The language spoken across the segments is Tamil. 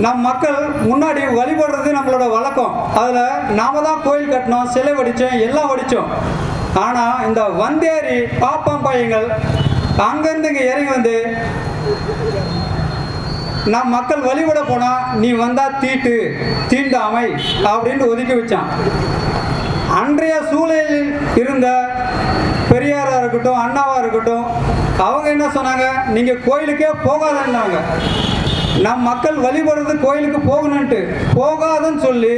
நம் மக்கள் முன்னாடி வழிபடுறது நம்மளோட வழக்கம். அதில் நாம தான் கோயில் கட்டினோம், சிலை வடித்தோம், எல்லாம் வடித்தோம். ஆனால் இந்த வந்தேரி பாப்பம் பையங்கள் அங்கேருந்து இங்கே இறங்கி வந்து நம் மக்கள் வழிபட போனால் நீ வந்தால் தீண்டாமை அப்படின்ட்டு ஒதுக்கி வச்சான். அன்றைய சூழலில் இருந்த பெரியாராக இருக்கட்டும், அண்ணாவாக இருக்கட்டும், அவங்க என்ன சொன்னாங்க, நீங்கள் கோயிலுக்கே போகாதன்னாங்க. நம் மக்கள் வழிபடுறது கோயிலுக்கு போகணுன்ட்டு போகாதுன்னு சொல்லி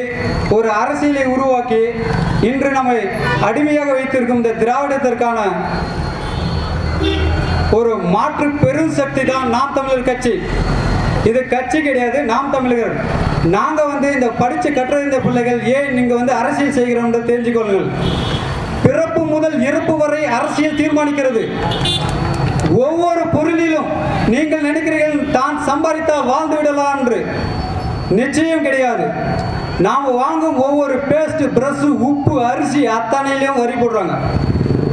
ஒரு அரசியலை உருவாக்கி இன்று நம்மை அடிமையாக வைத்திருக்கும் இந்த திராவிடத்திற்கான ஒரு மாற்று பெரும் சக்தி தான் நாம் தமிழர் கட்சி. இது கட்சி கிடையாது, நாம் தமிழர்கள். நாங்கள் இந்த படித்து கற்றறிந்த பிள்ளைகள் ஏன் நீங்கள் அரசியல் செய்கிறோம் தெரிஞ்சுக்கொள்ளுங்கள். பிறப்பு முதல் இறப்பு வரை அரசியல் தீர்மானிக்கிறது. ஒவ்வொரு பொருளிலும் நீங்கள் நினைக்கிறீர்கள் தான் சம்பாதித்தால் வாழ்ந்து விடலாம் என்று. நிச்சயம் கிடையாது. நாம் வாங்கும் ஒவ்வொரு பேஸ்ட், பிரஷ், உப்பு, அரிசி அத்தனையிலையும் வரி போடுறாங்க.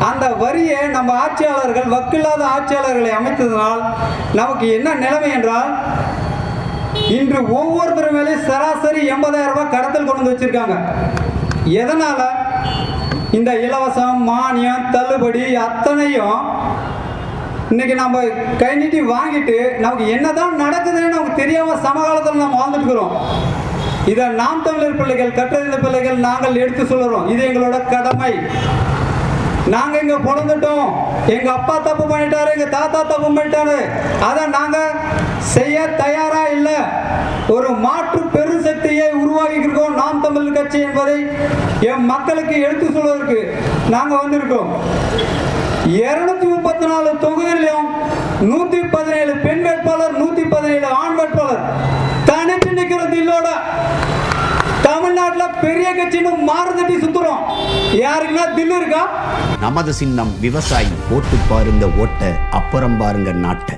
அந்த வரியை நம்ம ஆட்சியாளர்கள், வக்கில்லாத ஆட்சியாளர்களை அமைத்ததனால் நமக்கு என்ன நிலைமை என்றால், இன்று ஒவ்வொருத்தர் மேலே சராசரி 80,000 ரூபாய் கடத்தல் கொண்டு வந்து வச்சிருக்காங்க. எதனால? இந்த இலவசம், மானியம், தள்ளுபடி அத்தனையும் இன்னைக்கு நம்ம கை நீட்டி வாங்கிட்டு நமக்கு என்னதான் நடக்குதுன்னு நமக்கு தெரியாம சமகாலத்தில் நம்ம வாழ்ந்துட்டு இருக்கிறோம். இதை நாம் தமிழர் பிள்ளைகள், கற்றறிந்த பிள்ளைகள் நாங்கள் எடுத்து சொல்லுறோம். இது எங்களோட கடமை. நாங்கள் இங்கே பிறந்துட்டோம், எங்கள் அப்பா தப்பு பண்ணிட்டாரு, எங்கள் தாத்தா தப்பு பண்ணிட்டாரு, அதை நாங்கள் செய்ய தயாராக இல்லை. ஒரு மாற்று பெருசக்தியை உருவாக்கியிருக்கோம் நாம் தமிழர் கட்சி என்பதை என் மக்களுக்கு எடுத்து சொல்வதற்கு நாங்கள் வந்திருக்கோம். 234 தொகுதியிலும் 117 பெண் வேட்பாளர், 117 ஆண் வேட்பாளர் தனிச்சு நிற்கிறது. இல்லோட தமிழ்நாட்டில் பெரிய கட்சின்னு மாறுதட்டி சுத்துறோம். யாருக்குன்னா தில்லு இருக்கா? நமது சின்னம் விவசாயி. ஓட்டு பாருங்க ஓட்ட, அப்புறம் பாருங்க நாட்டை.